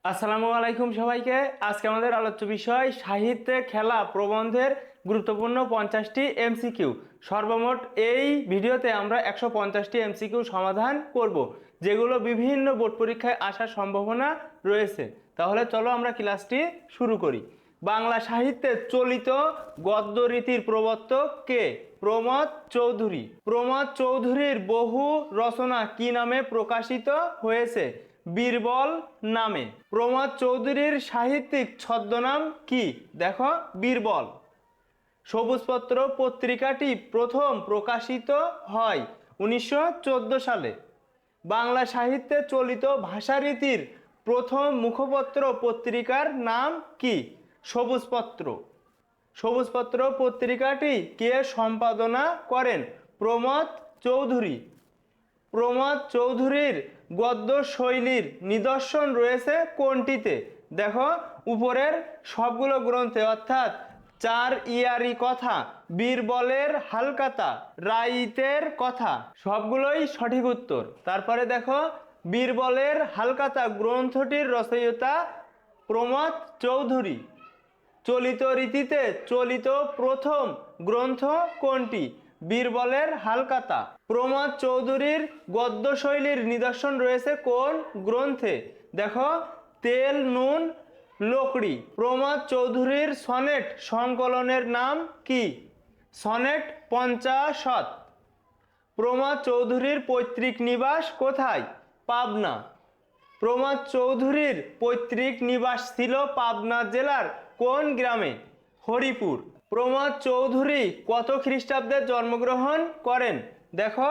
আসসালামু আলাইকুম সবাইকে। আজকে আমাদের আলোচ্য বিষয় সাহিত্যে খেলা প্রবন্ধের গুরুত্বপূর্ণ 50টি এমসিকিউ। সর্বমোট এই ভিডিওতে আমরা 150টি এমসিকিউ সমাধান করব, যেগুলো বিভিন্ন বোর্ড পরীক্ষায় আসার সম্ভাবনা রয়েছে। তাহলে চলো আমরা ক্লাসটি শুরু করি। বাংলা সাহিত্যে চলিত গদ্য রীতির প্রবর্তক কে? প্রমথ চৌধুরী। প্রমথ চৌধুরীর বহু রচনা কি নামে প্রকাশিত হয়েছে? বীরবল নামে। প্রমথ চৌধুরীর সাহিত্যিক ছদ্মনাম কি? দেখো, বীরবল। সবুজপত্র পত্রিকাটি প্রথম প্রকাশিত হয় 1914 সালে। বাংলা সাহিত্যে চলিত ভাষারীতির প্রথম মুখপত্র পত্রিকার নাম কি? সবুজপত্র। সবুজপত্র পত্রিকাটি কে সম্পাদনা করেন? প্রমথ চৌধুরী। প্রমথ চৌধুরীর গদ্য শৈলীর নিদর্শন রয়েছে কোনটিতে? দেখো, উপরের সবগুলো গ্রন্থে, অর্থাৎ চার ইয়ারি কথা, বীরবলের হালকাতা, রাইতের কথা, সবগুলোই সঠিক উত্তর। তারপরে দেখো, বীরবলের হালকাতা গ্রন্থটির রচয়িতা প্রমথ চৌধুরী। চলিত রীতিতে চলিত প্রথম গ্রন্থ কোনটি? বীরবলের হালকাতা। প্রমথ চৌধুরীর গদ্যশৈলীর নিদর্শন রয়েছে কোন গ্রন্থে? দেখো, তেল নুন লোকড়ি। প্রমথ চৌধুরীর সনেট সংকলনের নাম কি? সনেট পঞ্চাশত। প্রমথ চৌধুরীর পৈতৃক নিবাস কোথায়? পাবনা। প্রমথ চৌধুরীর পৈতৃক নিবাস ছিল পাবনা জেলার কোন গ্রামে? হরিপুর। প্রমথ চৌধুরী কত খ্রিস্টাব্দে জন্মগ্রহণ করেন? দেখো,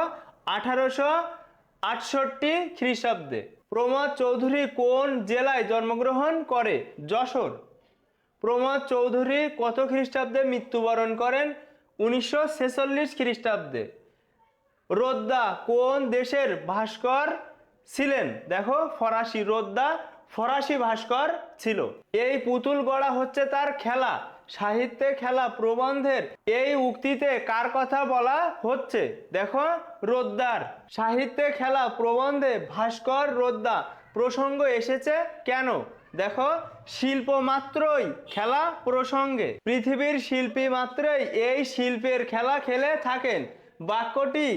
1868 খ্রিস্টাব্দে। প্রমথ চৌধুরী কোন জেলায় জন্মগ্রহণ করে? যশোর। প্রমথ চৌধুরী কত খ্রিস্টাব্দে মৃত্যুবরণ করেন? 1946 খ্রিস্টাব্দে। রোদ্দা কোন দেশের ভাস্কর ছিলেন? দেখো, ফরাসি। রোদ্দা ফরাসি ভাস্কর ছিল। এই পুতুল গড়া হচ্ছে তার খেলা। সাহিত্যে খেলা প্রবন্ধের এই উক্তিতে কার কথা বলা হচ্ছে? দেখো, রোদ্দার। সাহিত্যে খেলা প্রবন্ধে ভাস্কর রোদ্দা প্রসঙ্গ এসেছে কেন? দেখো, শিল্প মাত্রই খেলা প্রসঙ্গে। পৃথিবীর শিল্পী মাত্রই এই শিল্পের খেলা খেলে থাকেন। বাক্যটি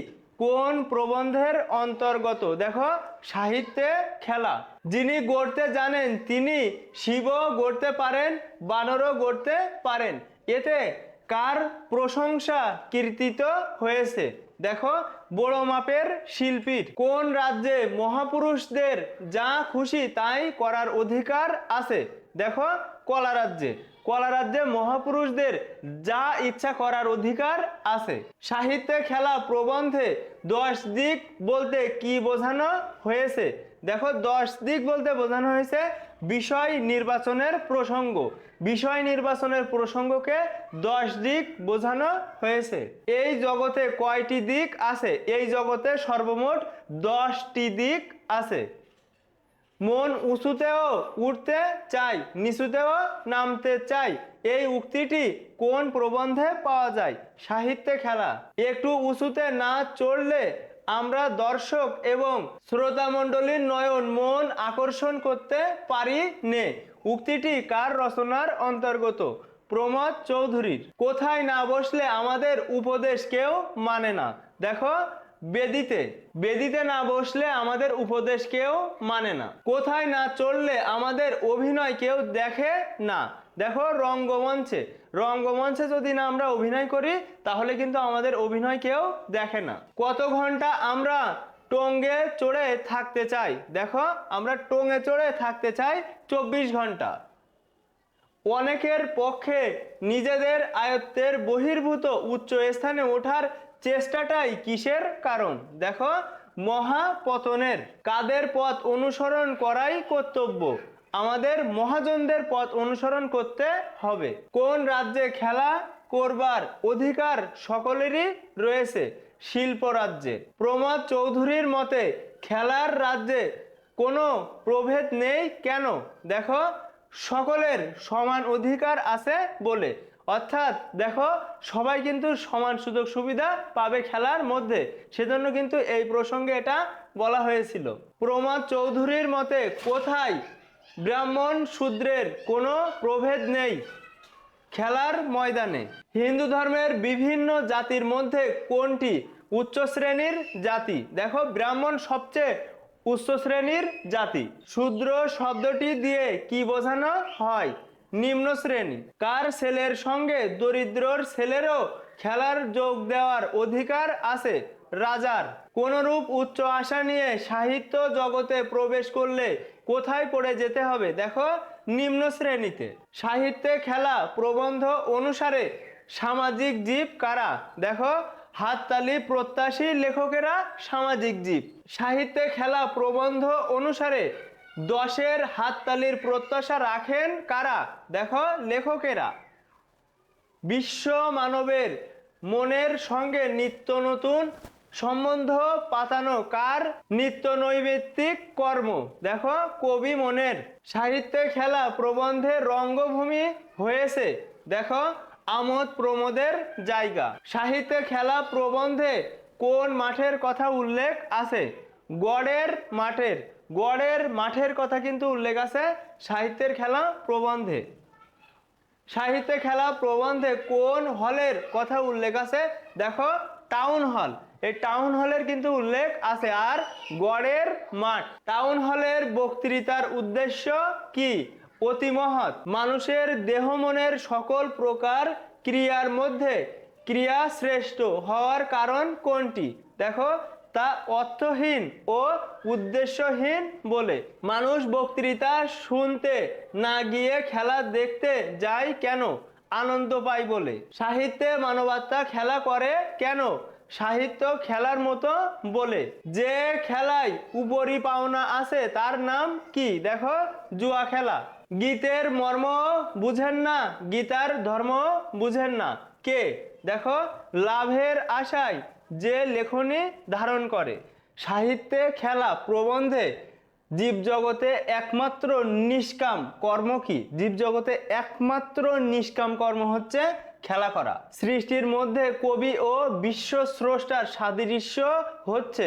কোন প্রবন্ধের অন্তর্গত? দেখো, সাহিত্যে খেলা। যিনি গড়তে জানেন তিনি শিবও গড়তে পারেন, বানরও গড়তে পারেন। এতে কার প্রশংসা কীর্তিত হয়েছে? দেখো, বড় মাপের শিল্পীর। কোন রাজ্যে মহাপুরুষদের যা খুশি তাই করার অধিকার আছে? দেখো, কলা রাজ্যে। কলা রাজ্যে মহাপুরুষদের যা ইচ্ছা করার অধিকার আছে। সাহিত্যে খেলা প্রবন্ধে 10 দিক বলতে কি বোঝানো হয়েছে? দেখো, 10 দিক বলতে বোঝানো হয়েছে বিষয় নির্বাচনের প্রসঙ্গ। বিষয় নির্বাচনের প্রসঙ্গকে 10 দিক বোঝানো হয়েছে। এই জগতে কয়টি দিক আছে? এই জগতে সর্বমোট 10টি দিক আছে। মন উঁচুতেও উঠতে চাই, নিচুতেও নামতে চাই, এই উক্তিটি কোন প্রবন্ধে পাওয়া যায়? সাহিত্যে খেলা। একটু উঁচুতে না চড়লে আমরা দর্শক এবং শ্রোতামণ্ডলীর নয়ন মন আকর্ষণ করতে পারি নে, উক্তিটি কার রচনার অন্তর্গত? প্রমথ চৌধুরীর। কোথায় না বসলে আমাদের উপদেশ কেউ মানে না? দেখো, বেদিতে। বেদিতে না বসলে আমাদের উপদেশ কেউ মানে না। কোথায় না চললে আমাদের অভিনয় কেউ দেখে না? দেখো, রঙ্গমঞ্চে। রঙ্গমঞ্চে যদি না আমরা অভিনয় করি তাহলে কিন্তু আমাদের অভিনয় কেউ দেখে না। কত ঘন্টা আমরা টঙ্গে চড়ে থাকতে চাই? দেখো, আমরা টঙ্গে চড়ে থাকতে চাই 24 ঘন্টা। অনেকের পক্ষে নিজেদের আয়ত্তের বহির্ভূত উচ্চ স্থানে ওঠার চেষ্টাটাই কিসের কারণ? দেখো, মহাপতনের। কাদের পথ অনুসরণ করাই কর্তব্য? আমাদের মহাজনদের পথ অনুসরণ করতে হবে। কোন রাজ্যে খেলা করবার অধিকার সকলেরই রয়েছে? শিল্প রাজ্যে। প্রমথ চৌধুরীর মতে খেলার রাজ্যে কোনো প্রভেদ নেই কেন? দেখো, সকলের সমান অধিকার আছে বলে। অর্থাৎ দেখো, সবাই কিন্তু সমান সুযোগ সুবিধা পাবে খেলার মধ্যে, সেজন্য কিন্তু এই প্রসঙ্গে এটা বলা হয়েছিল। প্রমথ চৌধুরীর মতে কোথায় ব্রাহ্মণ শূদ্রের কোনো প্রভেদ নেই খেলার ময়দানে। হিন্দু ধর্মের বিভিন্ন জাতির মধ্যে কোনটি উচ্চ শ্রেণীর জাতি? দেখো, ব্রাহ্মণ সবচেয়ে উচ্চ শ্রেণীর জাতি। শূদ্র শব্দটি দিয়ে কি বোঝানো হয়? নিম্ন শ্রেণী। কার ছেলের সঙ্গে দরিদ্রর ছেলেরও খেলার যোগ দেওয়ার অধিকার আছে? রাজার। কোনরূপ উচ্চ আশা নিয়ে সাহিত্য জগতে প্রবেশ করলে কোথায় পড়ে যেতে হবে? দেখো, নিম্ন শ্রেণীতে। সাহিত্যে খেলা প্রবন্ধ অনুসারে সামাজিক জীব কারা? দেখো, হাততালি প্রত্যাশী লেখকেরা সামাজিক জীব। সাহিত্যে খেলা প্রবন্ধ অনুসারে 10-এর হাততালির প্রত্যাশা রাখেন কারা? দেখো, লেখকেরা। বিশ্ব মানবের মনের সঙ্গে নিত্য নতুন সম্বন্ধ পাতানো কার নিত্য নৈমিত্তিক কর্ম? দেখো, কবি মনের। সাহিত্যে খেলা প্রবন্ধে রঙ্গভূমি হয়েছে। দেখো, আমোদ প্রমোদের জায়গা। সাহিত্যে খেলা প্রবন্ধে কোন মাঠের কথা উল্লেখ আছে? গড়ের মাঠের। গড়ের মাঠের কথা কিন্তু উল্লেখ আছে সাহিত্যের খেলা প্রবন্ধে। সাহিত্যে খেলা প্রবন্ধে কোন হলের কথা উল্লেখ আছে? দেখো, টাউন হল। এই টাউন হলের কিন্তু উল্লেখ আছে। আর গড়ের মাঠ। টাউন হলের বক্তৃতার উদ্দেশ্য কি? অতি মহৎ। মানুষের দেহ মনের সকল প্রকার ক্রিয়ার মধ্যে ক্রিয়া শ্রেষ্ঠ হওয়ার কারণ কোনটি? দেখো, তা অর্থহীন ও উদ্দেশ্যহীন বলে। মানুষ বক্তৃতা শুনতে না গিয়ে খেলা দেখতে যায় কেন? আনন্দ পায় বলে। সাহিত্যে মানবাত্মা খেলা করে কেন? সাহিত্য খেলার মতো বলে। যে খেলায় উপরি পাওনা আছে তার নাম কি? দেখো, জুয়া খেলা। গীতের মর্ম বুঝেন না, গীতার ধর্ম বুঝেন না কে? দেখো, লাভের আশায় যে লেখনী ধারণ করে। সাহিত্যে খেলা প্রবন্ধে জীবজগতে একমাত্র নিষ্কাম কর্ম কি? জীবজগতে একমাত্র নিষ্কাম কর্ম হচ্ছে খেলা করা। সৃষ্টির মধ্যে কবি ও বিশ্ব স্রষ্টার সাদৃশ্য হচ্ছে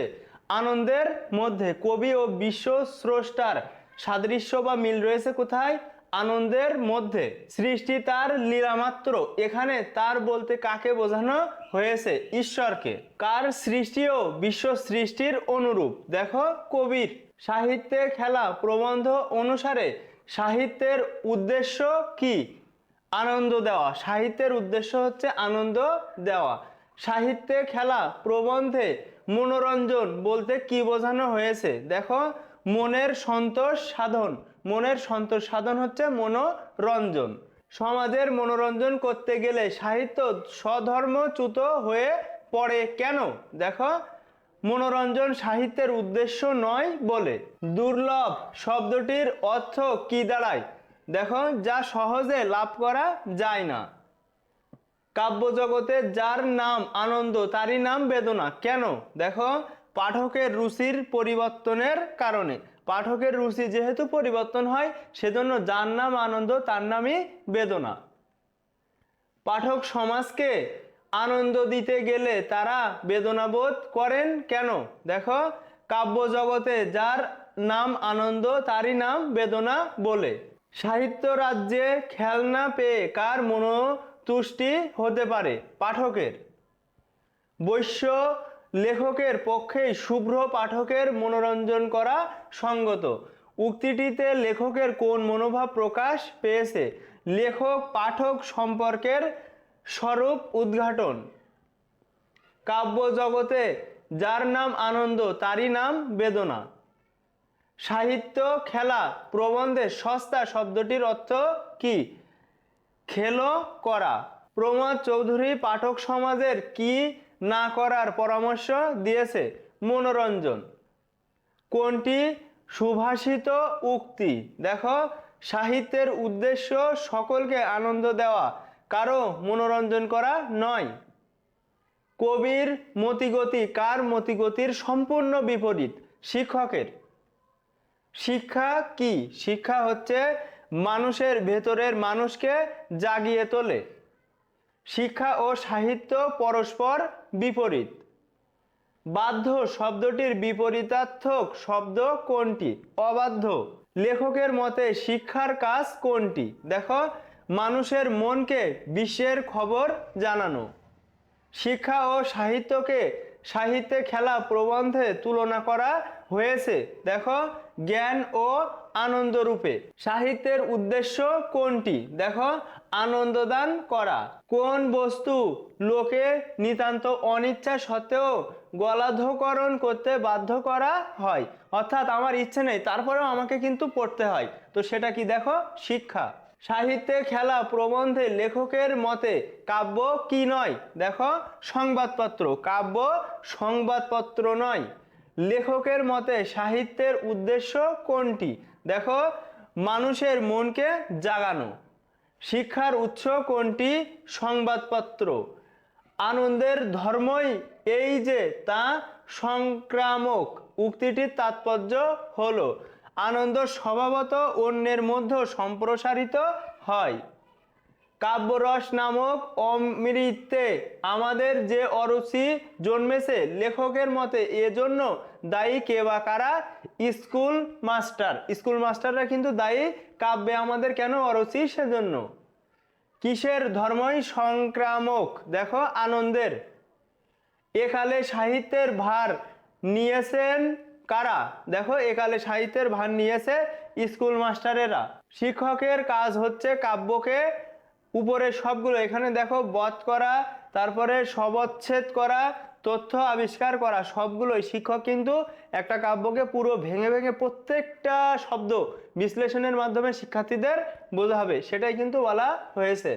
আনন্দের মধ্যে। কবি ও বিশ্ব স্রষ্টার সাদৃশ্য বা মিল রয়েছে কোথায়? আনন্দের মধ্যে। সৃষ্টি তার লীলামাত্র। এখানে তার বলতে কাকে বোঝানো হয়েছে? ঈশ্বরকে। কার সৃষ্টিও বিশ্ব সৃষ্টির অনুরূপ? দেখো, কবির। সাহিত্যে খেলা প্রবন্ধ অনুসারে সাহিত্যের উদ্দেশ্য কি? আনন্দ দেওয়া। সাহিত্যের উদ্দেশ্য হচ্ছে আনন্দ দেওয়া। সাহিত্যে খেলা প্রবন্ধে মনোরঞ্জন বলতে কি বোঝানো হয়েছে? দেখো, মনের সন্তোষ সাধন। মনের সন্তোষ সাধন হচ্ছে মনোরঞ্জন। সমাজের মনোরঞ্জন করতে গেলে সাহিত্য স্বধর্মচ্যুত হয়ে পড়ে কেন? দেখো, মনোরঞ্জন সাহিত্যের উদ্দেশ্য নয় বলে। দুর্লভ শব্দটির অর্থ কি দাঁড়ায়? দেখো, যা সহজে লাভ করা যায় না। কাব্যজগতে যার নাম আনন্দ তারই নাম বেদনা কেন? দেখো, পাঠকের রুচির পরিবর্তনের কারণে। পাঠকের রুচি যেহেতু পরিবর্তন হয় সেজন্য যার নাম আনন্দ তার নামই বেদনা। পাঠক সমাজকে আনন্দ দিতে গেলে তারা বেদনা বোধ করেন কেন? দেখো, কাব্যজগতে যার নাম আনন্দ তারই নাম বেদনা বলে। সাহিত্য রাজ্যে খেলনা পেয়ে কার মনোতুষ্টি হতে পারে? পাঠকের। বৈশ্য লেখকের পক্ষেই শুভ্র পাঠকের মনোরঞ্জন করা সঙ্গত। উক্তিটিতে লেখকের কোন মনোভাব প্রকাশ পেয়েছে? লেখক পাঠক সম্পর্কের স্বরূপ উদ্ঘাটন। কাব্যজগতে যার নাম আনন্দ তারই নাম বেদনা। সাহিত্য খেলা প্রবন্ধে সস্তা শব্দটির অর্থ কি? খেলো করা। প্রমোদ চৌধুরী পাঠক সমাজের কি না করার পরামর্শ দিয়েছে? মনোরঞ্জন। কোনটি সুভাষিত উক্তি? দেখো, সাহিত্যের উদ্দেশ্য সকলকে আনন্দ দেওয়া, কারো মনোরঞ্জন করা নয়। কবির মতিগতি কার মতিগতির সম্পূর্ণ বিপরীত? শিক্ষকের। শিক্ষা কি? শিক্ষা হচ্ছে মানুষের ভেতরের মানুষকে জাগিয়ে তোলে। শিক্ষা ও সাহিত্য পরস্পর বিপরীত। বাধ্য শব্দটির বিপরীতার্থক শব্দ কোনটি? অবাধ্য। লেখকের মতে শিক্ষার কাজ কোনটি? দেখো, মানুষের মনকে বিশ্বের খবর জানানো। শিক্ষা ও সাহিত্যকে সাহিত্যে খেলা প্রবন্ধে তুলনা করা হয়েছে, দেখো, জ্ঞান ও আনন্দ রূপে। সাহিত্যের উদ্দেশ্য কোনটি? দেখো, আনন্দদান করা। কোন বস্তু লোকে নিতান্ত অনিচ্ছা সত্ত্বেও গলাধঃকরণ করতে বাধ্য করা হয়? অর্থাৎ আমার ইচ্ছে নেই, তারপরেও আমাকে কিন্তু পড়তে হয়, তো সেটা কি? দেখো, শিক্ষা। সাহিত্যে খেলা প্রবন্ধে লেখকের মতে কাব্য কি নয়? দেখো, সংবাদপত্র। কাব্য সংবাদপত্র নয়। লেখকের মতে সাহিত্যের উদ্দেশ্য কোনটি? দেখো, মানুষের মনকে জাগানো। শিক্ষার উৎস কোনটি? সংবাদপত্র। আনন্দের ধর্মই এই যে তা সংক্রামক। উক্তিটির তাৎপর্য হলো আনন্দ স্বভাবত অন্যের মধ্যে সম্প্রসারিত হয়। কাব্যরস নামক অমৃতে আমাদের যে অরুচি জন্মেছে, লেখকের মতে এজন্য দায়ী কে বা কারা? School master. স্কুল মাস্টাররা কিন্তু দায়ী কাব্যে আমাদের কেন অরুচি সেজন্য। কিসের ধর্মই সংক্রামক? দেখো, আনন্দের। একালে সাহিত্যের ভার নিয়েছেন কারা? দেখো, একালে সাহিত্যের ভার নিয়েছে স্কুল মাস্টারেরা। শিক্ষকের কাজ হচ্ছে কাব্যকে উপরে সবগুলো, এখানে দেখো, বধ করা, তারপরে সবচ্ছেদ করা, তথ্য আবিষ্কার করা, সবগুলোই শিক্ষক কিন্তু একটা কাব্যকে পুরো ভেঙে ভেঙে প্রত্যেকটা শব্দ বিশ্লেষণের মাধ্যমে শিক্ষার্থীদের বোঝাবে, সেটাই কিন্তু বলা হয়েছে।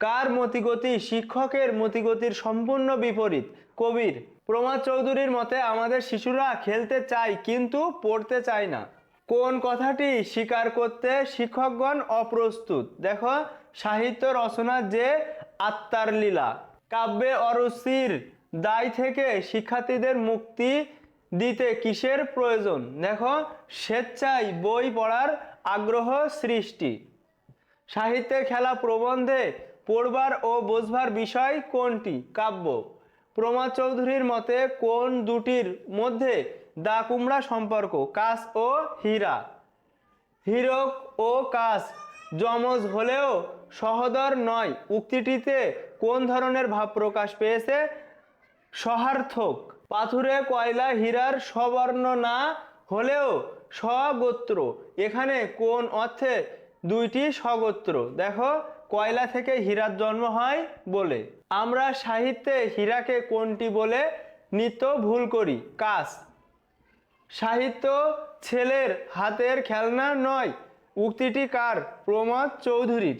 কার মতিগতি শিক্ষকের মতিগতির সম্পূর্ণ বিপরীত? কবির। প্রমথ চৌধুরীর মতে আমাদের শিশুরা খেলতে চায় কিন্তু পড়তে চায় না। কোন কথাটি স্বীকার করতে শিক্ষকগণ অপ্রস্তুত? দেখো, সাহিত্য রচনা যে আত্মার লীলা। কাব্যে অরুচির দায় থেকে শিক্ষার্থীদের মুক্তি দিতে কিসের প্রয়োজন? দেখো, স্বেচ্ছায় বই পড়ার আগ্রহ সৃষ্টি। সাহিত্যে খেলা প্রবন্ধে পড়বার ও বোঝবার বিষয় কোনটি? কাব্য। প্রমথ চৌধুরীর মতে কোন দুটির মধ্যে দা কুমড়া সম্পর্ক? কাঁচ ও হীরা। হীরক ও কাঁচ যমজ হলেও সহোদর নয়, উক্তিটিতে কোন ধরনের ভাব প্রকাশ পেয়েছে? সহার্থক। পাথুরে কয়লা হীরার স্ববর্ণ না হলেও স্বগোত্র, এখানে কোন অর্থে দুইটি স্বগোত্র? দেখো, কয়লা থেকে হীরার জন্ম হয় বলে। আমরা সাহিত্যে হীরাকে কোনটি বলে নিত্য ভুল করি? কাঁচ। সাহিত্য ছেলের হাতের খেলনা নয়, উক্তিটি কার? প্রমথ চৌধুরীর।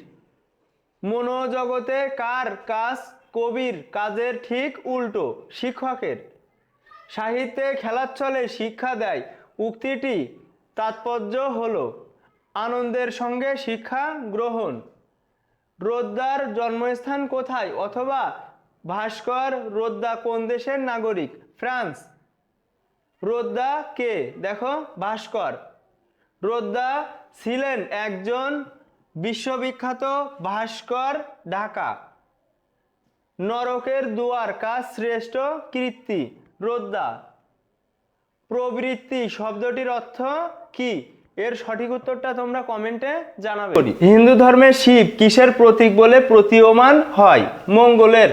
মনোজগতে কার কাজ? কবির কাজের ঠিক উল্টো, শিক্ষকের। সাহিত্যে খেলার ছলে শিক্ষা দেয়, উক্তিটি তাৎপর্য হলো আনন্দের সঙ্গে শিক্ষা গ্রহণ। রোদ্দার জন্মস্থান কোথায়? অথবা ভাস্কর রোদ্দা কোন দেশের নাগরিক? ফ্রান্স। রোদ্দা কে? দেখো, ভাস্কর। রোদ্দা ছিলেন একজন বিশ্ববিখ্যাত ভাস্কর। ঢাকা। নরকের দুয়ার কার শ্রেষ্ঠ কীর্তি? রোদ্দা। প্রবৃত্তি শব্দটির অর্থ কি? এর সঠিক উত্তরটা তোমরা কমেন্টে জানাবে। হিন্দু ধর্মে শিব কিসের প্রতীক বলে প্রতীয়মান হয়? মঙ্গলের।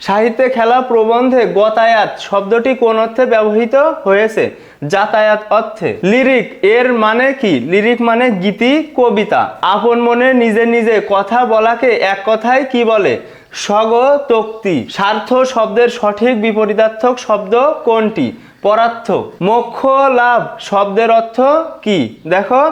সাহিত্যে খেলা প্রবন্ধে গতায়াত শব্দটি কোন অর্থে ব্যবহৃত হয়েছে? যাতায়াত অর্থে। লিরিক এর মানে কি? লিরিক মানে গীতি, কবিতা। আপন মনে নিজে নিজে কথা বলাকে এক কথায় কি বলে? স্বগতোক্তি। স্বার্থ শব্দের সঠিক বিপরীতার্থক শব্দ কোনটি? পরার্থ। মোক্ষ লাভ শব্দের অর্থ কি? দেখো,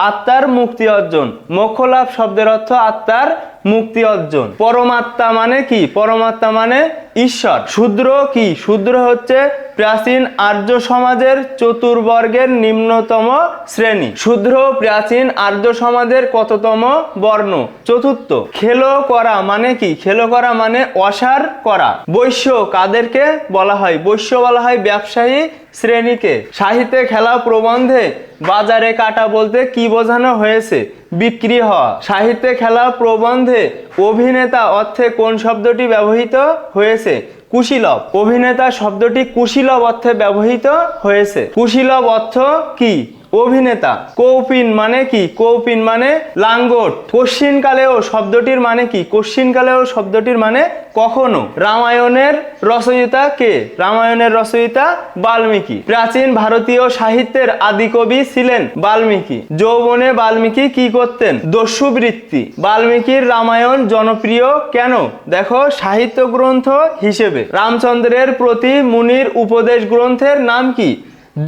আত্মার মুক্তি অর্জন। মোক্ষ লাভ শব্দের অর্থ আত্মার মুক্তি অর্জন। পরমাত্মা মানে কি? পরমাত্মা মানে ঈশ্বর। শূদ্র কি? শূদ্র হচ্ছে প্রাচীন আর্য সমাজের চতুর্বর্গের নিম্নতম শ্রেণী। শূদ্র প্রাচীন আর্য সমাজের কততম বর্ণ? চতুর্থ। খেলো করা মানে কি? খেলো করা মানে অসার করা। বৈশ্য কাদেরকে বলা হয়? বৈশ্য বলা হয় ব্যবসায়ী শ্রেণীকে। সাহিত্যে খেলা প্রবন্ধে বাজারে কাটা বলতে কি বোঝানো হয়েছে? বিক্রি হওয়া। সাহিত্যে খেলা প্রবন্ধে অভিনেতা অর্থে কোন শব্দটি ব্যবহৃত হয়েছে? কুশীলব। অভিনেতা শব্দটি কুশীলব অর্থে ব্যবহৃত হয়েছে। কুশীলব অর্থ কি? অভিনেতা। কৌপিন মানে কি? কৌপিন মানে লাঙ্গট। কশ্চিনকালেও শব্দটির মানে কি? কশ্চিনকালেও শব্দটির মানে কখনো। রামায়ণের রচয়িতা কে? রামায়ণের রচয়িতা বাল্মীকি। প্রাচীন ভারতীয় সাহিত্যের আদি কবি ছিলেন বাল্মীকি। যৌবনে বাল্মীকি কি করতেন? দস্যুবৃত্তি। বাল্মীকির রামায়ণ জনপ্রিয় কেন? দেখো, সাহিত্য গ্রন্থ হিসেবে। রামচন্দ্রের প্রতি মুনির উপদেশ গ্রন্থের নাম কি?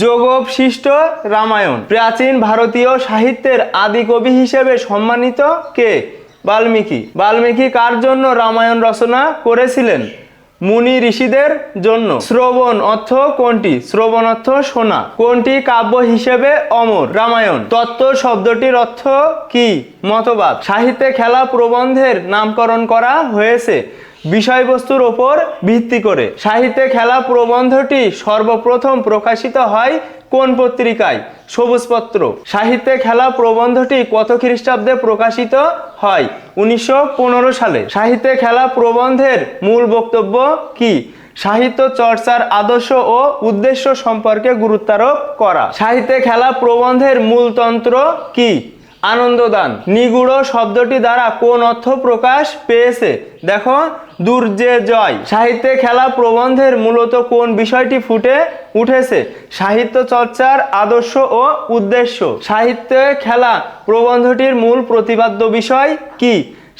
যোগবশিষ্ট রামায়ণ। প্রাচীন ভারতীয় সাহিত্যের আদি কবি হিসেবে সম্মানিত কে? বাল্মীকি। বাল্মীকি কার জন্য রামায়ণ রচনা করেছিলেন? মুনি ঋষিদের জন্য। শ্রবণ অর্থ কোনটি? শ্রবণ অর্থ শোনা। কোনটি কাব্য হিসেবে অমর? রামায়ণ। তত্ত্ব শব্দটির অর্থ কি? মতবাদ। সাহিত্যে খেলা প্রবন্ধের নামকরণ করা হয়েছে বিষয়বস্তুর ওপর ভিত্তি করে। সাহিত্যে খেলা প্রবন্ধটি সর্বপ্রথম প্রকাশিত হয় কোন পত্রিকায়? সবুজপত্র। সাহিত্যে খেলা প্রবন্ধটি কত খ্রিস্টাব্দে প্রকাশিত হয়? 1915 সালে। সাহিত্যে খেলা প্রবন্ধের মূল বক্তব্য কি? সাহিত্য চর্চার আদর্শ ও উদ্দেশ্য সম্পর্কে গুরুত্বারোপ করা। সাহিত্যে খেলা প্রবন্ধের মূলতন্ত্র কি? আনন্দদান। নিগূঢ় শব্দটি দ্বারা কোন অর্থ প্রকাশ পেয়েছে? দেখো, দুর্জে জয়। সাহিত্যে খেলা প্রবন্ধের মূলত কোন বিষয়টি ফুটে উঠেছে? সাহিত্য চর্চার আদর্শ ও উদ্দেশ্য। সাহিত্যে খেলা প্রবন্ধটির মূল প্রতিপাদ্য বিষয় কি?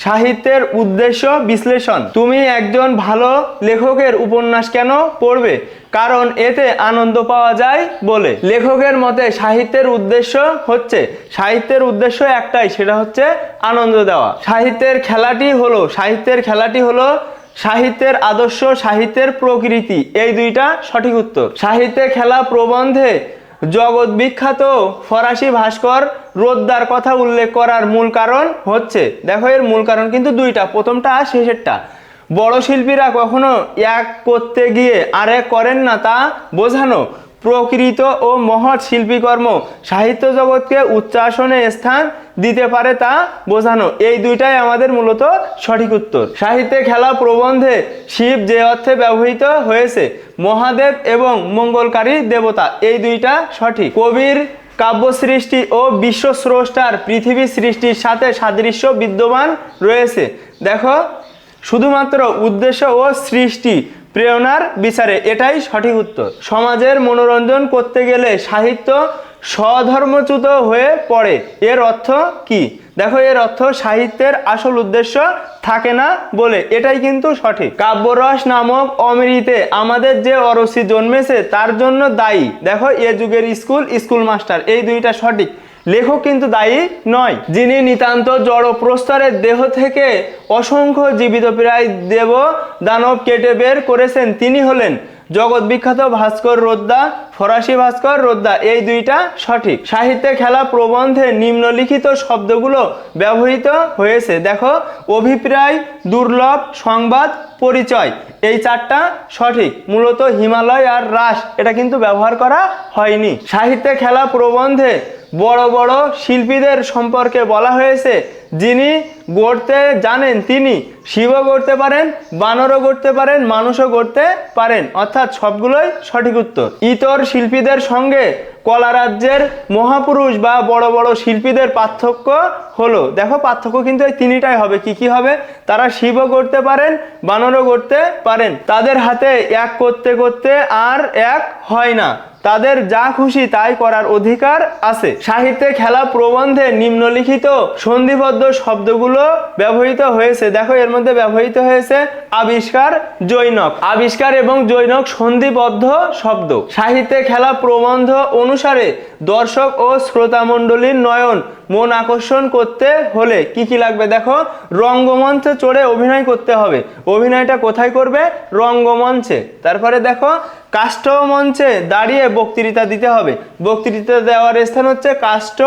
সাহিত্যের উদ্দেশ্য বিশ্লেষণ। তুমি একজন ভালো লেখকের উপন্যাস কেন পড়বে? কারণ এতে আনন্দ পাওয়া যায় বলে। লেখকের মতে সাহিত্যের উদ্দেশ্য হচ্ছে, সাহিত্যের উদ্দেশ্য একটাই, সেটা হচ্ছে আনন্দ দেওয়া। সাহিত্যের খেলাটি হলো সাহিত্যের আদর্শ, সাহিত্যের প্রকৃতি। এই দুইটা সঠিক উত্তর। সাহিত্যে খেলা প্রবন্ধে জগৎ বিখ্যাত ফরাসি ভাস্কর রোদ্দার কথা উল্লেখ করার মূল কারণ হচ্ছে, দেখো এর মূল কারণ কিন্তু দুইটা, প্রথমটা আর শেষেরটা। বড় শিল্পীরা কখনো এক করতে গিয়ে আরেক করেন না, তা বোঝানো। প্রকৃত ও মহৎ শিল্পীকর্ম সাহিত্য জগৎকে উচ্চ আসনে স্থান দিতে পারে, তা বোঝানো। এই দুইটাই আমাদের মূলত সঠিক উত্তর। সাহিত্যে খেলা প্রবন্ধে শিব যে অর্থে ব্যবহৃত হয়েছে, মহাদেব এবং মঙ্গলকারী দেবতা। এই দুইটা সঠিক। কবির কাব্য সৃষ্টি ও বিশ্ব স্রষ্টার পৃথিবী সৃষ্টির সাথে সাদৃশ্য বিদ্যমান রয়েছে। দেখো, শুধুমাত্র উদ্দেশ্য ও সৃষ্টি প্রেরণার বিচারে। এটাই সঠিক উত্তর। সমাজের মনোরঞ্জন করতে গেলে সাহিত্য স্বধর্মচ্যুত হয়ে পড়ে, এর অর্থ কি? দেখো, এর অর্থ সাহিত্যের আসল উদ্দেশ্য থাকে না বলে। এটাই কিন্তু সঠিক। কাব্যরস নামক অমৃতে আমাদের যে অরসি জন্মেছে তার জন্য দায়ী। দেখো, এ যুগের স্কুল মাস্টার। এই দুইটা সঠিক। লেখক কিন্তু দায়ী নয়। যিনি নিতান্ত জড় প্রস্তরের দেহ থেকে অসংখ্য জীবিত প্রায় দেব দানব কেটে বের করেছেন, তিনি হলেন জগৎ বিখ্যাত ভাস্কর রোদ্দা, ফরাসি ভাস্কর রোদ্দা। এই দুইটা সঠিক। সাহিত্যে খেলা প্রবন্ধে নিম্নলিখিত শব্দগুলো ব্যবহৃত হয়েছে। দেখো, অভিপ্রায়, দুর্লভ, সংবাদ, পরিচয়। এই চারটা সঠিক। মূলত হিমালয় আর হ্রাস এটা কিন্তু ব্যবহার করা হয়নি। সাহিত্যে খেলা প্রবন্ধে বড় বড় শিল্পীদের সম্পর্কে বলা হয়েছে, যিনি গড়তে জানেন তিনি শিবও গড়তে পারেন, বানরও গড়তে পারেন, মানুষও গড়তে পারেন। অর্থাৎ সবগুলোই সঠিক উত্তর। ইতর শিল্পীদের সঙ্গে কলা রাজ্যের মহাপুরুষ বা বড় বড় শিল্পীদের পার্থক্য হলো, দেখো পার্থক্য কিন্তু এই তিনটাই হবে। কি কি হবে? তারা শিবও গড়তে পারেন, বানরও গড়তে পারেন। তাদের হাতে এক করতে করতে আর এক হয় না, তাদের যা খুশি তাই করার অধিকার আছে। সাহিত্যে খেলা প্রবন্ধে নিম্নলিখিত সন্ধিবদ্ধ শব্দগুলো ব্যবহৃত হয়েছে। দেখো, এর মধ্যে ব্যবহৃত হয়েছে আবিষ্কার, জৈনক। আবিষ্কার এবং জৈনক সন্ধিবদ্ধ শব্দ। সাহিত্যে খেলা প্রবন্ধ অনুসারে দর্শক ও শ্রোতামণ্ডলীর নয়ন মন আকর্ষণ করতে হলে কি কি লাগবে? দেখো, রঙ্গমঞ্চে চড়ে অভিনয় করতে হবে। অভিনয়টা কোথায় করবে? রঙ্গমঞ্চে। তারপরে দেখো, কাষ্ঠ মঞ্চে দাঁড়িয়ে বক্তৃতা দিতে হবে। বক্তৃতা দেওয়ার স্থান হচ্ছে কাষ্ঠ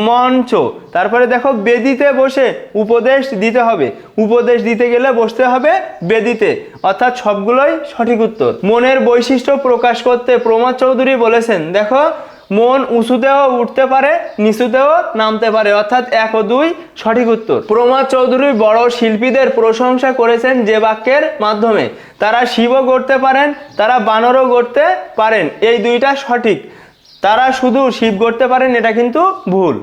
মঞ্চ। তারপরে দেখো, বেদিতে বসে উপদেশ দিতে হবে। উপদেশ দিতে গেলে বসতে হবে বেদিতে। অর্থাৎ সবগুলোই সঠিক উত্তর। মনের বৈশিষ্ট্য প্রকাশ করতে প্রমথ চৌধুরী বলেছেন, দেখো, মন উঁচুতেও উঠতে পারে, নিচুতেও নামতে পারে। অর্থাৎ 1 ও 2 সঠিক উত্তর। প্রমথ চৌধুরী বড় শিল্পীদের প্রশংসা করেছেন যে বাক্যের মাধ্যমে, তারা শিবও গড়তে পারেন, তারা বানরও গড়তে পারেন। এই দুইটা সঠিক। তারা শুধু শিব গড়তে পারেন, এটা কিন্তু ভুল।